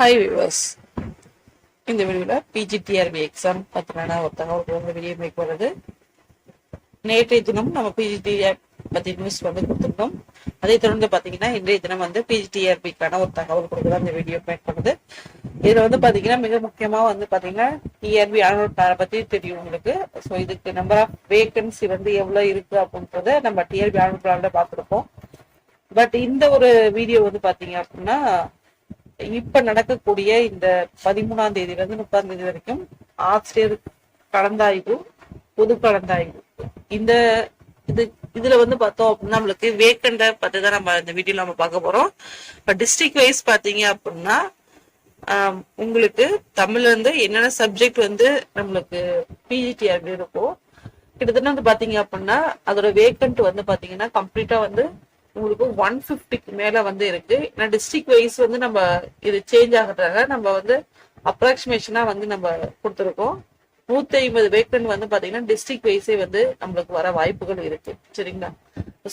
Hi viewers, இந்த வீடியோவில் PGTRB exam பற்றின ஒரு தகவல் வீடியோ மேக் பண்ணுறது. நேற்றைய தினம் நம்ம பிஜிடிஆர் பற்றி நியூஸ் கொடுத்துருந்தோம். அதை தொடர்ந்து பார்த்தீங்கன்னா இன்றைய தினம் பிஜிடிஆர்பிக்கான ஒரு தகவல் கொடுக்குறது அந்த வீடியோ மேக் பண்ணுது. இதில் பார்த்தீங்கன்னா மிக முக்கியமாக பார்த்தீங்கன்னா டிஆர்பி ஆனோட் பற்றி தெரியும் உங்களுக்கு. ஸோ இதுக்கு நம்பர் ஆஃப் வேகன்சி எவ்வளோ இருக்கு அப்படின்றத நம்ம டிஆர்பி ஆனோட் பிளான்ல பார்த்துருப்போம். பட் இந்த ஒரு வீடியோ பார்த்தீங்க அப்படின்னா இப்ப நடக்கக்கூடிய இந்த 13ஆம் தேதியிலிருந்து 30ஆம் தேதி வரைக்கும் ஆசிரியர் கலந்தாய்வு, பொது கலந்தாய்வு, இந்த இதுல பார்த்தோம் அப்படின்னா நம்மளுக்கு வேக்கண்ட பார்த்துதான் நம்ம இந்த வீடியோல நம்ம பார்க்க போறோம். இப்ப டிஸ்ட்ரிக்ட் வைஸ் பாத்தீங்க அப்படின்னா உங்களுக்கு தமிழ்ல இருந்து என்னென்ன சப்ஜெக்ட் நம்மளுக்கு பிஜிடிஆர்பி இருக்கும். கிட்டத்தட்ட பாத்தீங்க அப்படின்னா அதோட வேக்கண்ட் பாத்தீங்கன்னா கம்ப்ளீட்டா உங்களுக்கு 150க்கு மேல இருக்கு. ஏன்னா டிஸ்ட்ரிக்ட் வைஸ் நம்ம இது சேஞ்ச் ஆகுறதால நம்ம அப்ராக்சிமேஷனா நம்ம கொடுத்துருக்கோம். 150 வேக்கன்ட் பாத்தீங்கன்னா டிஸ்ட்ரிக்ட் வைஸே நம்மளுக்கு வர வாய்ப்புகள் இருக்கு. சரிங்களா?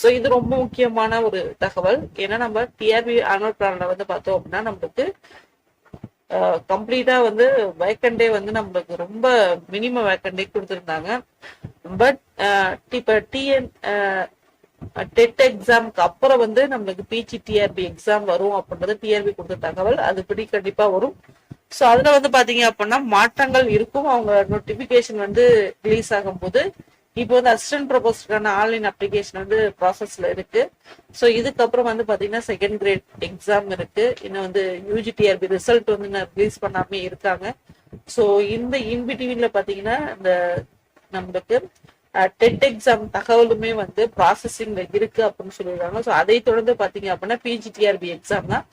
சோ இது ரொம்ப முக்கியமான ஒரு தகவல். ஏன்னா நம்ம டிஆர்பி ஆனுவல் பிளான்ல பார்த்தோம் அப்படின்னா நம்மளுக்கு கம்ப்ளீட்டா வேக்கண்டே நம்மளுக்கு ரொம்ப மினிமம் வேக்கண்டே கொடுத்துருந்தாங்க. பட் இப்ப டிஎன் டெட் எக்ஸாமுக்கு அப்புறம் நம்மளுக்கு பிஜிடிஆர்பி எக்ஸாம் வரும் அப்படின்றது டிஆர்பி கொடுத்த தகவல். அதுபடி கண்டிப்பா வரும். சோ அதுல பாத்தீங்க அப்படின்னா மாற்றங்கள் இருக்கும். அவங்க நோட்டிபிகேஷன் ரிலீஸ் ஆகும் போது இப்போ அசிஸ்டன்ட் ப்ரொபோசருக்கான ஆன்லைன் அப்ளிகேஷன் ப்ராசஸ்ல இருக்கு. சோ இதுக்கப்புறம் பாத்தீங்கன்னா செகண்ட் கிரேட் எக்ஸாம் இருக்கு. இன்னும் யூஜிடிஆர்பி ரிசல்ட் ரிலீஸ் பண்ணாம இருக்காங்க. சோ இந்த இன்பிட்வீன்ல பாத்தீங்கன்னா இந்த நம்மளுக்கு டெட் எக்ஸாம் தகவலுமே ப்ராசஸிங்ல இருக்கு அப்படின்னு சொல்லிடுறாங்க. ஸோ அதை தொடர்ந்து பாத்தீங்க அப்படின்னா பிஜிடிஆர்பி எக்ஸாம் தான்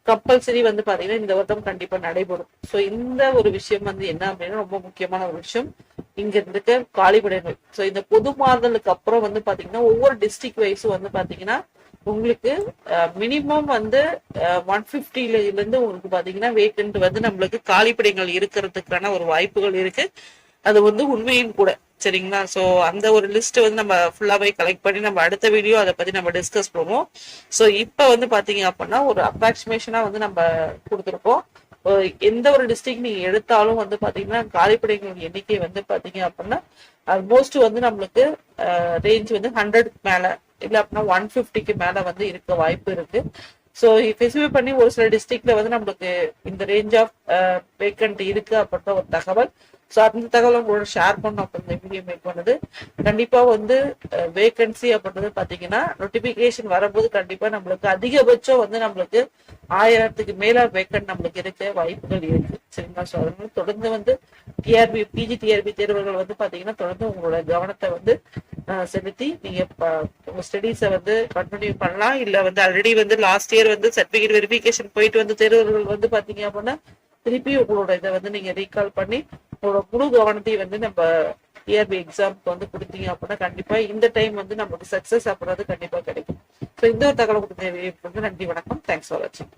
கம்பல்சரி பாத்தீங்கன்னா இந்த வருடம் கண்டிப்பா நடைபெறும். ஸோ இந்த ஒரு விஷயம் என்ன அப்படின்னா ரொம்ப முக்கியமான ஒரு விஷயம். இங்க இருக்க காலிப்படைகள். ஸோ இந்த பொது மாறுதலுக்கு அப்புறம் பாத்தீங்கன்னா ஒவ்வொரு டிஸ்ட்ரிக்ட் வைஸும் பாத்தீங்கன்னா உங்களுக்கு மினிமம் 150ல இருந்து உங்களுக்கு பாத்தீங்கன்னா வேக்கண்ட் நம்மளுக்கு காலிப்படைகள் இருக்கிறதுக்கான ஒரு வாய்ப்புகள் இருக்கு. அது உண்மையும் கூட. சரிங்களா? சோ அந்த ஒரு லிஸ்ட் நம்ம ஃபுல்லாவே கலெக்ட் பண்ணி நம்ம அடுத்த வீடியோ அதை பத்தி நம்ம டிஸ்கஸ் பண்ணுவோம். சோ இப்ப பாத்தீங்க அப்படின்னா ஒரு அப்ராக்சிமேஷனா நம்ம கொடுத்துருக்கோம். எந்த ஒரு டிஸ்ட்ரிக்ட் நீங்க எடுத்தாலும் பாத்தீங்கன்னா காலிப்படைகள் எண்ணிக்கை பாத்தீங்க அப்படின்னா ஆல்மோஸ்ட் நம்மளுக்கு ரேஞ்ச் 100க்கு மேல இல்ல அப்படின்னா 150க்கு மேல இருக்க வாய்ப்பு இருக்கு. ஸோ ஸ்பெசிஃபை பண்ணி ஒரு சில டிஸ்ட்ரிக்ட்ல நம்மளுக்கு இந்த ரேஞ்ச் ஆஃப் வேக்கண்ட் இருக்கு அப்படின்ற ஒரு தகவல். ஸோ அந்த தகவல் உங்களோட ஷேர் பண்ணோம் அப்படின்னு வீடியோ மேக் பண்ணுது. கண்டிப்பா வேகன்சி அப்படின்றது பாத்தீங்கன்னா நோட்டிபிகேஷன் வரும்போது கண்டிப்பா நம்மளுக்கு அதிகபட்சம் நம்மளுக்கு 1000க்கு மேல வேக்கண்ட் நம்மளுக்கு இருக்க வாய்ப்புகள் இருக்கு. சரிங்களா? ஸோ அதனால தொடர்ந்து டிஆர்பி பிஜிடிஆர்பி தேர்வுகள் பாத்தீங்கன்னா தொடர்ந்து உங்களோட கவனத்தை செலுத்தி நீங்க உங்க ஸ்டடீஸை கண்டினியூ பண்ணலாம். இல்ல already last year certificate verification போயிட்டு தேர்வுகள் பாத்தீங்க அப்படின்னா திருப்பி உங்களோட இதை நீங்க ரீகால் பண்ணி உங்களோட முழு கவனத்தையும் நம்ம டிஆர்பி எக்ஸாமுக்கு கொடுத்தீங்க அப்படின்னா கண்டிப்பா இந்த டைம் நமக்கு சக்சஸ் அப்படின்றது கண்டிப்பா கிடைக்கும். ஸோ இந்த ஒரு தகவல் கொடுத்த நன்றி, வணக்கம். தேங்க்ஸ் ஃபார் வாட்சிங்.